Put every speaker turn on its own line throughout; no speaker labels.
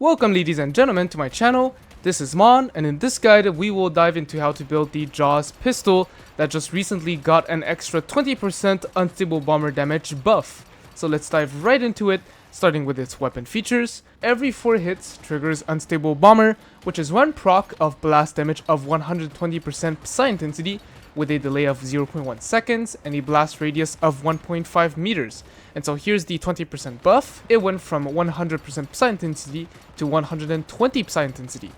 Welcome ladies and gentlemen to my channel. This is Mon, and in this guide we will dive into how to build the Jaws pistol that just recently got an extra 20% unstable bomber damage buff. So let's dive right into it, starting with its weapon features. Every 4 hits triggers unstable bomber, which is 1 proc of blast damage of 120% psi intensity with a delay of 0.1 seconds and a blast radius of 1.5 meters. And so here's the 20% buff. It went from 100% psi intensity to 120 psi intensity.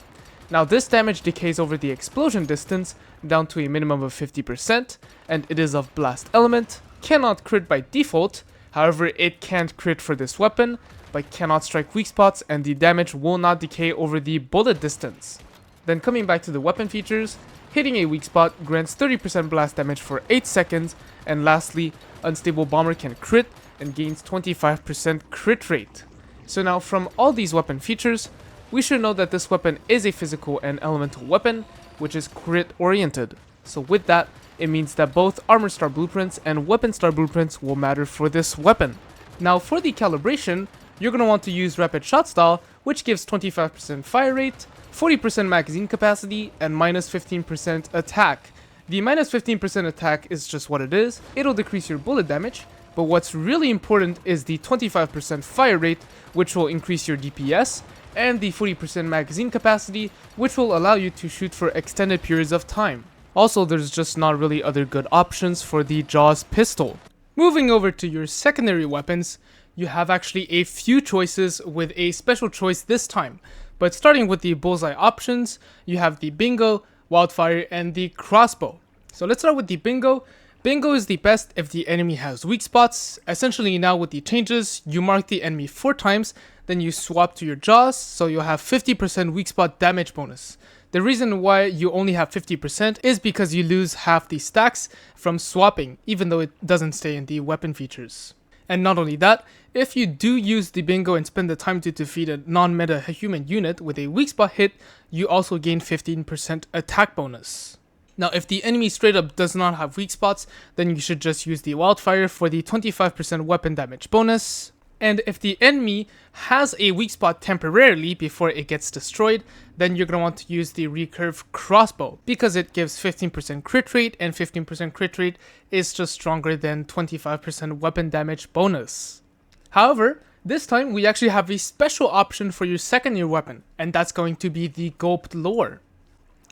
Now this damage decays over the explosion distance down to a minimum of 50%, and it is of blast element, cannot crit by default. However, it can't crit for this weapon, but cannot strike weak spots, and the damage will not decay over the bullet distance. Then coming back to the weapon features, hitting a weak spot grants 30% blast damage for 8 seconds, and lastly, unstable bomber can crit and gains 25% crit rate. So now from all these weapon features, we should know that this weapon is a physical and elemental weapon, which is crit oriented. So with that, it means that both armor star blueprints and weapon star blueprints will matter for this weapon. Now for the calibration, you're going to want to use rapid shot style, which gives 25% fire rate, 40% magazine capacity, and minus 15% attack. The minus 15% attack is just what it is. It'll decrease your bullet damage, but what's really important is the 25% fire rate, which will increase your DPS, and the 40% magazine capacity, which will allow you to shoot for extended periods of time. Also, there's just not really other good options for the Jaws pistol. Moving over to your secondary weapons, you have actually a few choices with a special choice this time. But starting with the bullseye options, you have the bingo, wildfire, and the crossbow. So let's start with the bingo. Bingo is the best if the enemy has weak spots. Essentially now with the changes, you mark the enemy 4 times, then you swap to your Jaws, so you'll have 50% weak spot damage bonus. The reason why you only have 50% is because you lose half the stacks from swapping, even though it doesn't stay in the weapon features. And not only that, if you do use the bingo and spend the time to defeat a non-meta human unit with a weak spot hit, you also gain 15% attack bonus. Now if the enemy straight up does not have weak spots, then you should just use the wildfire for the 25% weapon damage bonus. And if the enemy has a weak spot temporarily before it gets destroyed, then you're going to want to use the recurve crossbow because it gives 15% crit rate, and 15% crit rate is just stronger than 25% weapon damage bonus. However, this time we actually have a special option for your secondary weapon, and that's going to be the gulped lore.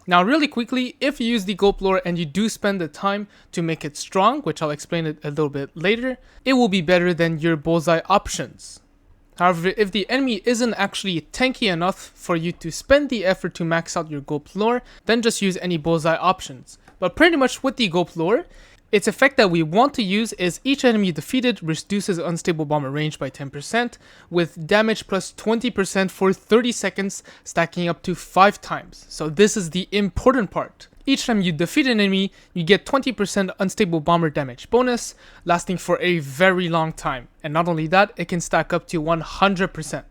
Now really quickly, if you use the gulp lore and you do spend the time to make it strong, which I'll explain it a little bit later, it will be better than your bullseye options. However, if the enemy isn't actually tanky enough for you to spend the effort to max out your gulp lore, then just use any bullseye options. But pretty much with the gulp lore, its effect that we want to use is each enemy defeated reduces unstable bomber range by 10%, with damage plus 20% for 30 seconds, stacking up to 5 times. So this is the important part. Each time you defeat an enemy, you get 20% unstable bomber damage bonus, lasting for a very long time. And not only that, it can stack up to 100%.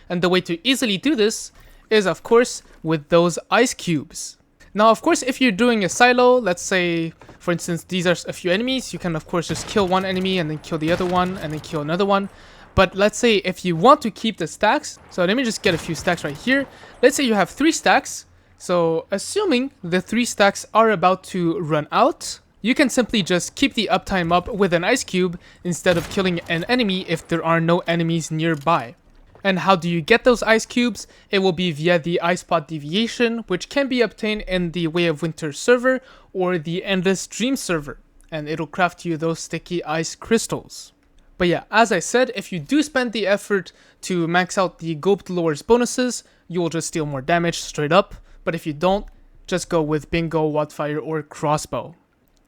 And the way to easily do this is, of course, with those ice cubes. Now, of course, if you're doing a silo, let's say, for instance, these are a few enemies, you can, of course, just kill one enemy and then kill the other one and then kill another one. But let's say if you want to keep the stacks, so let me just get a few stacks right here. Let's say you have 3 stacks. So assuming the 3 stacks are about to run out, you can simply just keep the uptime up with an ice cube instead of killing an enemy if there are no enemies nearby. And how do you get those ice cubes? It will be via the ice pod deviation, which can be obtained in the Way of Winter server or the Endless Dream server, and it'll craft you those sticky ice crystals. But yeah, as I said, if you do spend the effort to max out the gulped lore's bonuses, you will just deal more damage straight up. But if you don't, just go with bingo, wildfire, or crossbow.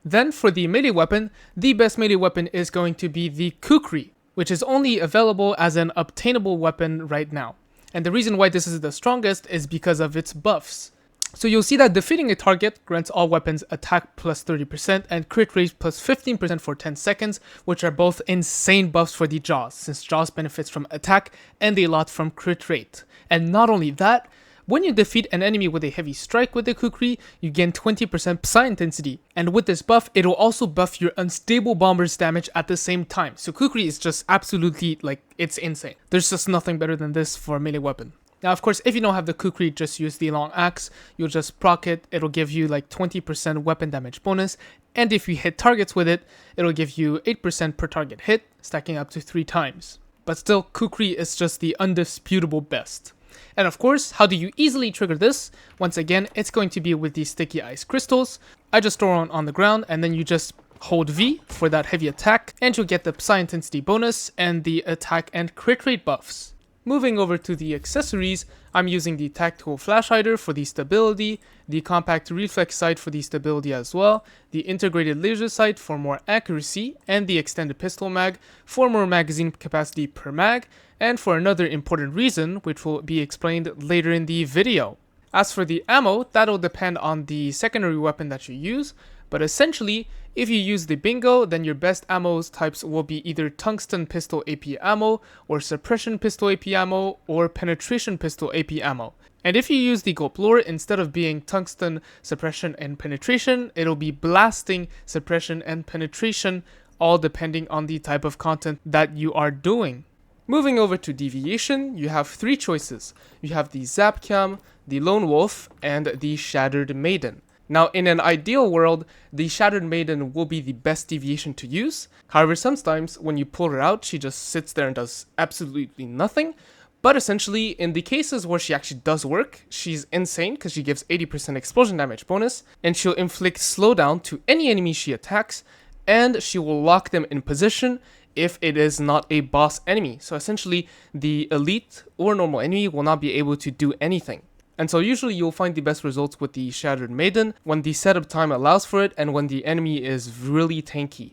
Then for the melee weapon, the best melee weapon is going to be the kukri, which is only available as an obtainable weapon right now. And the reason why this is the strongest is because of its buffs. So you'll see that defeating a target grants all weapons attack plus 30% and crit rate plus 15% for 10 seconds, which are both insane buffs for the Jaws, since Jaws benefits from attack and a lot from crit rate. And not only that, when you defeat an enemy with a heavy strike with the kukri, you gain 20% psi intensity, and with this buff, it will also buff your unstable bomber's damage at the same time. So kukri is just absolutely, it's insane. There's just nothing better than this for a melee weapon. Now, of course, if you don't have the kukri, just use the long axe. You'll just proc it. It'll give you like 20% weapon damage bonus. And if you hit targets with it, it'll give you 8% per target hit, stacking up to 3 times. But still, kukri is just the undisputable best. And of course, how do you easily trigger this? Once again, it's going to be with the sticky ice crystals. I just store one on the ground, and then you just hold V for that heavy attack, and you'll get the psi intensity bonus and the attack and crit rate buffs. Moving over to the accessories, I'm using the tactical flash hider for the stability, the compact reflex sight for the stability as well, the integrated laser sight for more accuracy, and the extended pistol mag for more magazine capacity per mag, and for another important reason, which will be explained later in the video. As for the ammo, that'll depend on the secondary weapon that you use, but essentially, if you use the bingo, then your best ammo types will be either tungsten pistol AP ammo, or suppression pistol AP ammo, or penetration pistol AP ammo. And if you use the gold lore, instead of being tungsten, suppression, and penetration, it'll be blasting, suppression, and penetration, all depending on the type of content that you are doing. Moving over to deviation, you have 3 choices. You have the Zap Cam, the Lone Wolf, and the Shattered Maiden. Now, in an ideal world, the Shattered Maiden will be the best deviation to use. However, sometimes when you pull her out, she just sits there and does absolutely nothing. But essentially, in the cases where she actually does work, she's insane because she gives 80% explosion damage bonus, and she'll inflict slowdown to any enemy she attacks, and she will lock them in position if it is not a boss enemy. So essentially, the elite or normal enemy will not be able to do anything. And so usually you'll find the best results with the Shattered Maiden when the setup time allows for it and when the enemy is really tanky.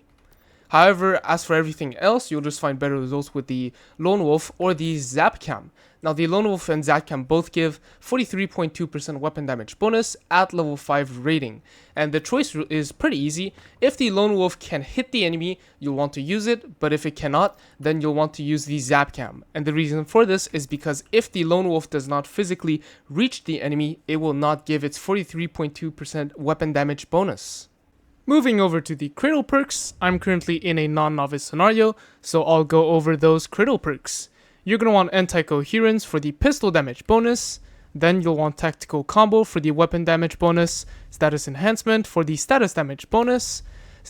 However, as for everything else, you'll just find better results with the Lone Wolf or the Zap Cam. Now, the Lone Wolf and Zap Cam both give 43.2% weapon damage bonus at level 5 rating. And the choice is pretty easy. If the Lone Wolf can hit the enemy, you'll want to use it, but if it cannot, then you'll want to use the Zap Cam. And the reason for this is because if the Lone Wolf does not physically reach the enemy, it will not give its 43.2% weapon damage bonus. Moving over to the Cradle perks, I'm currently in a non-novice scenario, so I'll go over those Cradle perks. You're going to want Anti-Coherence for the pistol damage bonus, then you'll want Tactical Combo for the weapon damage bonus, Status Enhancement for the status damage bonus,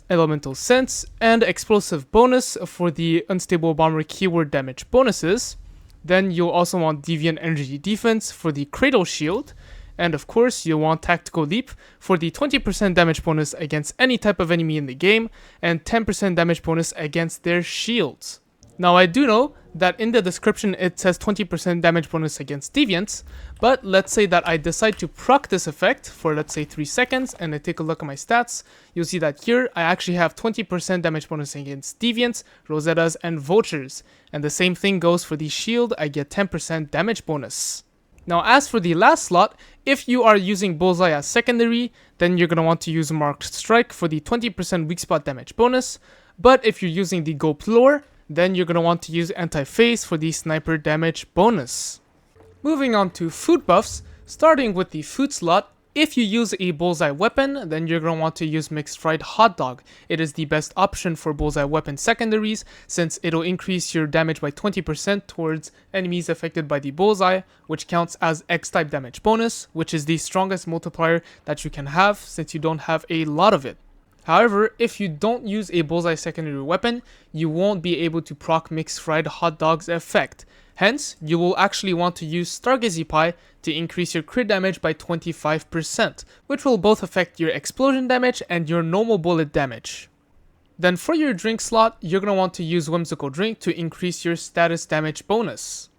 Elemental Sense, and Explosive bonus for the Unstable Bomber keyword damage bonuses. Then you'll also want Deviant Energy Defense for the Cradle shield, and of course you'll want Tactical Leap for the 20% damage bonus against any type of enemy in the game, and 10% damage bonus against their shields. Now, I do know that in the description it says 20% damage bonus against deviants, but let's say that I decide to proc this effect for, let's say, 3 seconds, and I take a look at my stats. You'll see that here I actually have 20% damage bonus against deviants, rosettas, and vultures, and the same thing goes for the shield. I get 10% damage bonus. Now, as for the last slot, if you are using Bullseye as secondary, then you're going to want to use Marked Strike for the 20% weak spot damage bonus, but if you're using the Gold Lore, then you're going to want to use Anti-Phase for the sniper damage bonus. Moving on to food buffs, starting with the food slot, if you use a Bullseye weapon, then you're going to want to use Mixed Fried Hot Dog. It is the best option for Bullseye weapon secondaries, since it'll increase your damage by 20% towards enemies affected by the Bullseye, which counts as X-type damage bonus, which is the strongest multiplier that you can have since you don't have a lot of it. However, if you don't use a Bullseye secondary weapon, you won't be able to proc Mixed Fried Hot Dog's effect. Hence, you will actually want to use Stargazy Pie to increase your crit damage by 25%, which will both affect your explosion damage and your normal bullet damage. Then for your drink slot, you're going to want to use Whimsical Drink to increase your status damage bonus.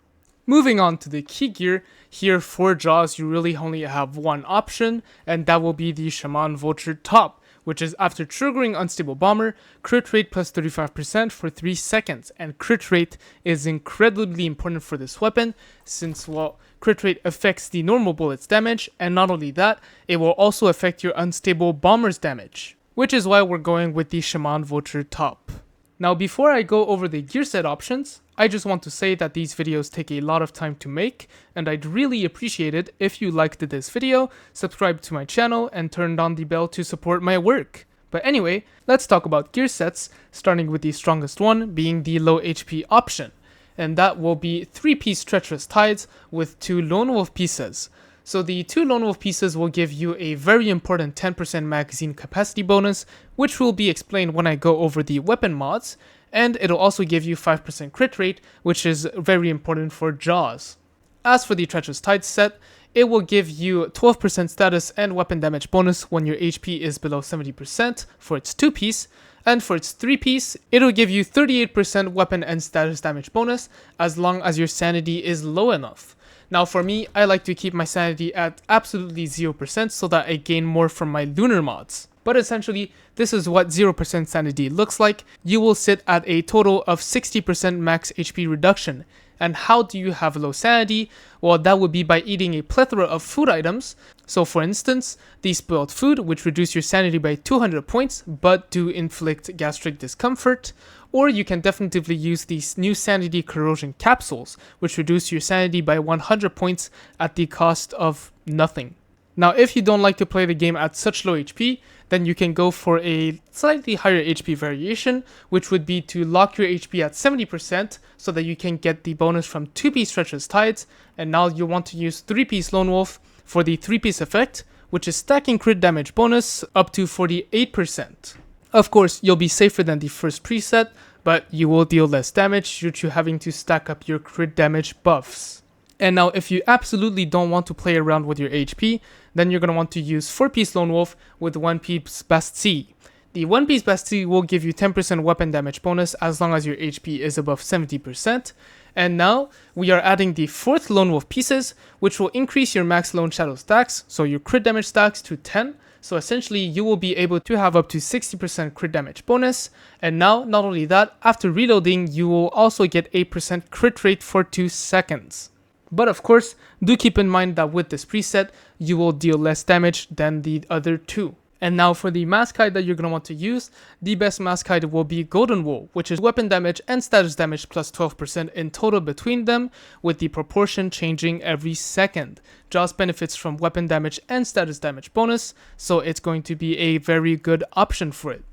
Moving on to the key gear, here for Jaws you really only have one option, and that will be the Shaman Vulture Top, which is after triggering Unstable Bomber, crit rate plus 35% for 3 seconds, and crit rate is incredibly important for this weapon, since, well, crit rate affects the normal bullet's damage, and not only that, it will also affect your Unstable Bomber's damage, which is why we're going with the Shaman Vulture Top. Now, before I go over the gear set options, I just want to say that these videos take a lot of time to make, and I'd really appreciate it if you liked this video, subscribed to my channel, and turned on the bell to support my work. But anyway, let's talk about gear sets, starting with the strongest one being the low HP option. and that will be 3-piece Treacherous Tides with 2 Lone Wolf pieces. So the 2 Lone Wolf pieces will give you a very important 10% magazine capacity bonus, which will be explained when I go over the weapon mods, and it'll also give you 5% crit rate, which is very important for Jaws. As for the Treacherous Tides set, it will give you 12% status and weapon damage bonus when your HP is below 70% for its 2-piece, and for its 3-piece, it'll give you 38% weapon and status damage bonus as long as your sanity is low enough. Now for me, I like to keep my sanity at absolutely 0% so that I gain more from my lunar mods. But essentially, this is what 0% sanity looks like. You will sit at a total of 60% max HP reduction. And how do you have low sanity? Well, that would be by eating a plethora of food items. So for instance, the spoiled food, which reduce your sanity by 200 points, but do inflict gastric discomfort. Or you can definitively use these new sanity corrosion capsules, which reduce your sanity by 100 points at the cost of nothing. Now, if you don't like to play the game at such low HP, then you can go for a slightly higher HP variation, which would be to lock your HP at 70% so that you can get the bonus from 2-piece Treacherous Tides, and now you want to use 3-piece Lone Wolf for the 3-piece effect, which is stacking crit damage bonus up to 48%. Of course, you'll be safer than the first preset, but you will deal less damage due to having to stack up your crit damage buffs. And now if you absolutely don't want to play around with your HP, then you're going to want to use 4-piece Lone Wolf with 1-piece Bastille. The 1-piece Bastille will give you 10% weapon damage bonus as long as your HP is above 70%. And now we are adding the 4th Lone Wolf pieces, which will increase your max Lone Shadow stacks, so your crit damage stacks to 10. So essentially you will be able to have up to 60% crit damage bonus. And now, not only that, after reloading, you will also get 8% crit rate for 2 seconds. But of course, do keep in mind that with this preset, you will deal less damage than the other 2. And now for the mask hide that you're going to want to use, the best mask hide will be Golden Wool, which is weapon damage and status damage plus 12% in total between them, with the proportion changing every second. Jaws benefits from weapon damage and status damage bonus, so it's going to be a very good option for it.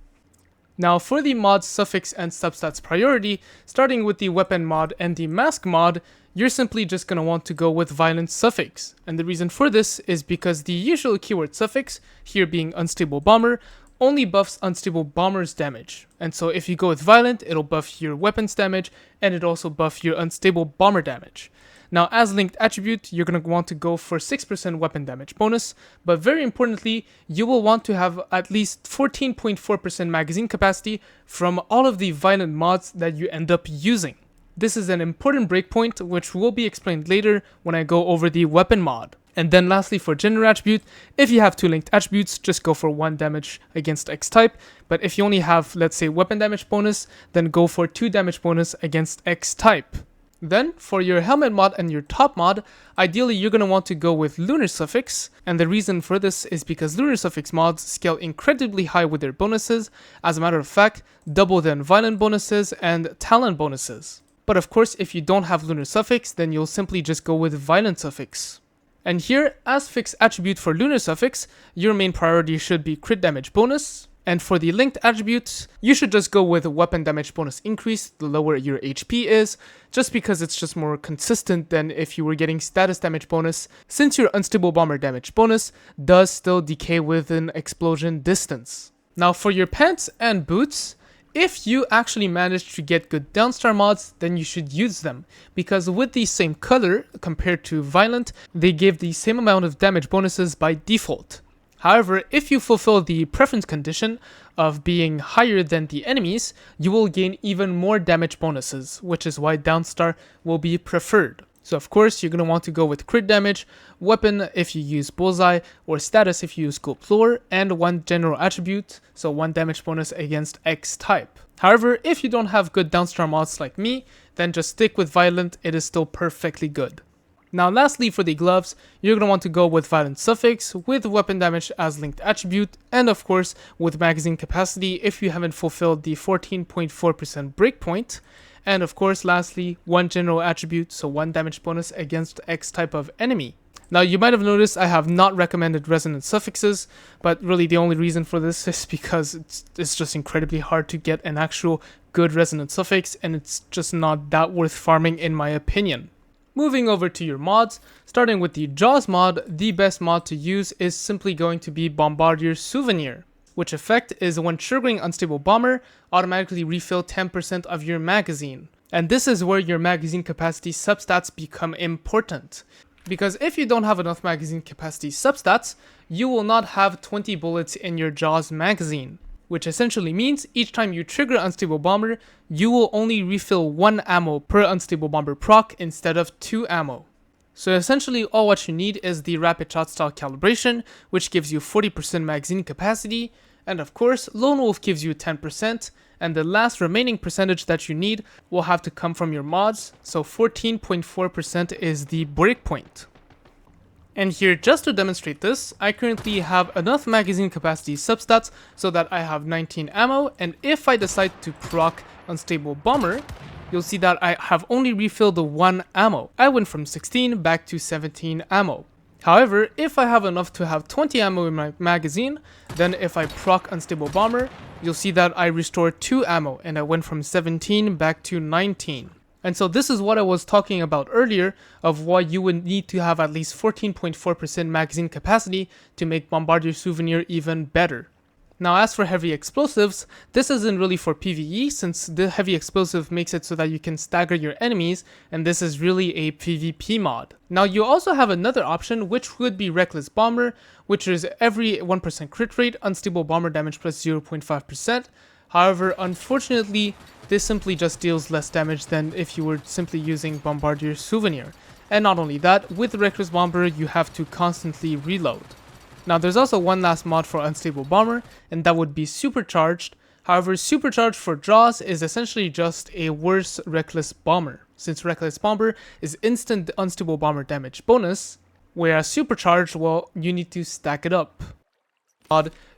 Now for the mods Suffix and Substats priority, starting with the weapon mod and the mask mod, you're simply just going to want to go with Violent Suffix. And the reason for this is because the usual keyword Suffix, here being Unstable Bomber, only buffs Unstable Bomber's damage. And so if you go with Violent, it'll buff your weapons damage, and it also buff your Unstable Bomber damage. Now as linked attribute, you're going to want to go for 6% weapon damage bonus, but very importantly, you will want to have at least 14.4% magazine capacity from all of the Violent mods that you end up using. This is an important breakpoint which will be explained later when I go over the weapon mod. And then lastly for gender attribute, if you have 2 linked attributes, just go for 1 damage against X type, but if you only have, let's say, weapon damage bonus, then go for 2 damage bonus against X type. Then, for your helmet mod and your top mod, ideally you're going to want to go with Lunar Suffix, and the reason for this is because Lunar Suffix mods scale incredibly high with their bonuses, as a matter of fact, double than Violent bonuses and Talent bonuses. But of course, if you don't have Lunar Suffix, then you'll simply just go with Violent Suffix. And here, as fixed attribute for Lunar Suffix, your main priority should be crit damage bonus. And for the linked attributes, you should just go with a weapon damage bonus increase the lower your HP is, just because it's just more consistent than if you were getting status damage bonus, since your Unstable Bomber damage bonus does still decay within explosion distance. Now for your pants and boots, if you actually manage to get good downstar mods, then you should use them, because with the same color compared to Violent, they give the same amount of damage bonuses by default. However, if you fulfill the preference condition of being higher than the enemies, you will gain even more damage bonuses, which is why downstar will be preferred. So of course, you're going to want to go with crit damage, weapon if you use bullseye, or status if you use sculpt lore, and 1 general attribute, so 1 damage bonus against X type. However, if you don't have good downstar mods like me, then just stick with Violent, it is still perfectly good. Now lastly for the gloves, you're going to want to go with Violent Suffix, with weapon damage as linked attribute, and of course with magazine capacity if you haven't fulfilled the 14.4% breakpoint. And of course lastly, 1 general attribute, so 1 damage bonus against X type of enemy. Now, you might have noticed I have not recommended resonant suffixes, but really the only reason for this is because it's just incredibly hard to get an actual good resonant suffix, and it's just not that worth farming in my opinion. Moving over to your mods, starting with the Jaws mod, the best mod to use is simply going to be Bombardier Souvenir, which effect is when triggering Unstable Bomber, automatically refill 10% of your magazine. And this is where your magazine capacity substats become important. Because if you don't have enough magazine capacity substats, you will not have 20 bullets in your Jaws magazine. Which essentially means each time you trigger Unstable Bomber, you will only refill 1 ammo per Unstable Bomber proc instead of 2 ammo. So essentially all what you need is the Rapid Shot Style Calibration, which gives you 40% magazine capacity, and of course Lone Wolf gives you 10%, and the last remaining percentage that you need will have to come from your mods, so 14.4% is the breakpoint. And here, just to demonstrate this, I currently have enough magazine capacity substats so that I have 19 ammo, and if I decide to proc Unstable Bomber, you'll see that I have only refilled the 1 ammo. I went from 16 back to 17 ammo. However, if I have enough to have 20 ammo in my magazine, then if I proc Unstable Bomber, you'll see that I restore 2 ammo, and I went from 17 back to 19. And so this is what I was talking about earlier, of why you would need to have at least 14.4% magazine capacity to make Bombardier Souvenir even better. Now as for heavy explosives, this isn't really for PvE, since the heavy explosive makes it so that you can stagger your enemies, and this is really a PvP mod. Now you also have another option, which would be Reckless Bomber, which is every 1% crit rate, Unstable Bomber damage plus 0.5%. However, unfortunately, this simply just deals less damage than if you were simply using Bombardier Souvenir. And not only that, with Reckless Bomber, you have to constantly reload. Now there's also one last mod for Unstable Bomber, and that would be Supercharged. However, Supercharged for Jaws is essentially just a worse Reckless Bomber, since Reckless Bomber is instant Unstable Bomber damage bonus, whereas Supercharged, well, you need to stack it up.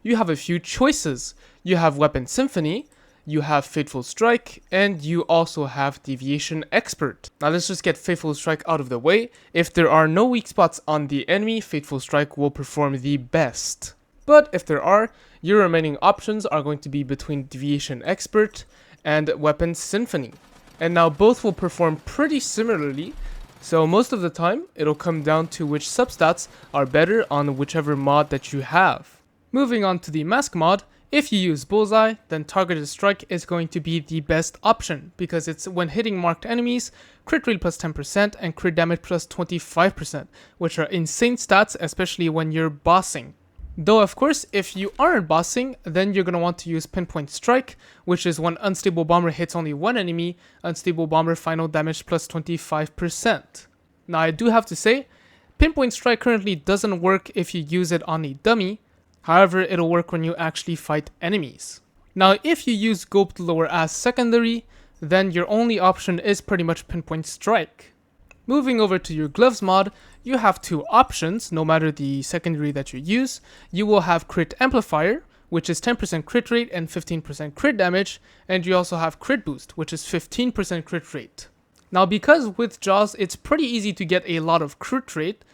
You have a few choices. You have Weapon Symphony, you have Fateful Strike, and you also have Deviation Expert. Now let's just get Fateful Strike out of the way. If there are no weak spots on the enemy, Fateful Strike will perform the best. But if there are, your remaining options are going to be between Deviation Expert and Weapon Symphony. And now both will perform pretty similarly, so most of the time it'll come down to which substats are better on whichever mod that you have. Moving on to the Mask mod, if you use Bullseye, then Targeted Strike is going to be the best option, because it's when hitting marked enemies, crit rate plus 10% and crit damage plus 25%, which are insane stats, especially when you're bossing. Though of course, if you aren't bossing, then you're going to want to use Pinpoint Strike, which is when Unstable Bomber hits only one enemy, Unstable Bomber final damage plus 25%. Now I do have to say, Pinpoint Strike currently doesn't work if you use it on a dummy. However, it'll work when you actually fight enemies. Now, if you use Gulped Lower as secondary, then your only option is pretty much Pinpoint Strike. Moving over to your Gloves mod, you have two options, no matter the secondary that you use. You will have Crit Amplifier, which is 10% crit rate and 15% crit damage, and you also have Crit Boost, which is 15% crit rate. Now, because with Jaws, it's pretty easy to get a lot of crit rate,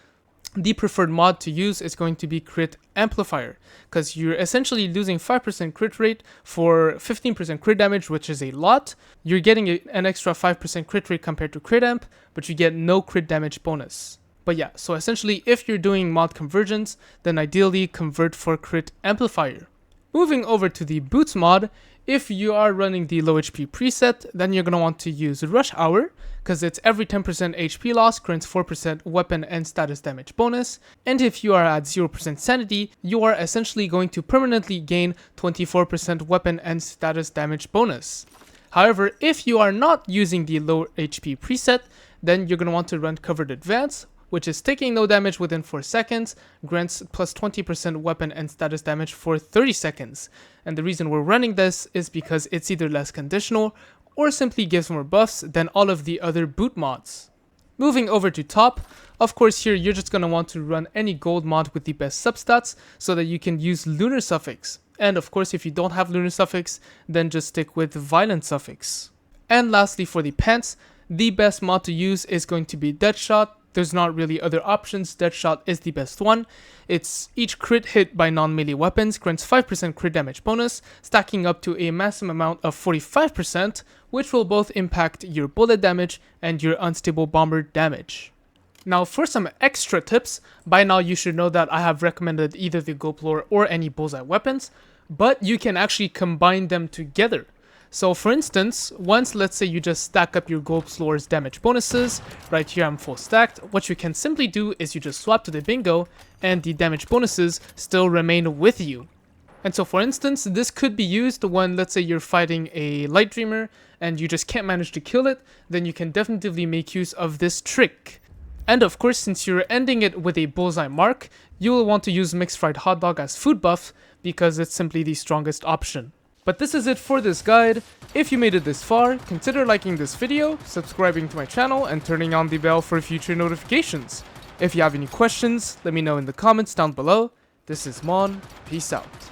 the preferred mod to use is going to be Crit Amplifier, because you're essentially losing 5% crit rate for 15% crit damage, which is a lot. You're getting an extra 5% crit rate compared to Crit Amp, but you get no crit damage bonus. But yeah, so essentially if you're doing mod conversions, then ideally convert for Crit Amplifier. Moving over to the Boots mod, if you are running the low HP preset, then you're going to want to use Rush Hour, because it's every 10% HP loss grants 4% weapon and status damage bonus, and if you are at 0% sanity, you are essentially going to permanently gain 24% weapon and status damage bonus. However, if you are not using the low HP preset, then you're going to want to run Covered Advance, which is taking no damage within 4 seconds, grants plus 20% weapon and status damage for 30 seconds. And the reason we're running this is because it's either less conditional or simply gives more buffs than all of the other boot mods. Moving over to top, of course here you're just going to want to run any gold mod with the best substats so that you can use Lunar Suffix. And of course if you don't have Lunar Suffix, then just stick with Violent Suffix. And lastly for the pants, the best mod to use is going to be Deadshot, There's not really other options. Deadshot is the best one. It's each crit hit by non-melee weapons grants 5% crit damage bonus, stacking up to a massive amount of 45%, which will both impact your bullet damage and your unstable bomber damage. Now for some extra tips, by now you should know that I have recommended either the Gulplore or any bullseye weapons, but you can actually combine them together. So for instance, once let's say you just stack up your Gulplore's damage bonuses, right here I'm full stacked, what you can simply do is you just swap to the bingo and the damage bonuses still remain with you. And so for instance, this could be used when let's say you're fighting a Light Dreamer and you just can't manage to kill it, then you can definitely make use of this trick. And of course, since you're ending it with a bullseye mark, you will want to use mixed fried hot dog as food buff because it's simply the strongest option. But this is it for this guide. If you made it this far, consider liking this video, subscribing to my channel, and turning on the bell for future notifications. If you have any questions, let me know in the comments down below. This is Mon, peace out.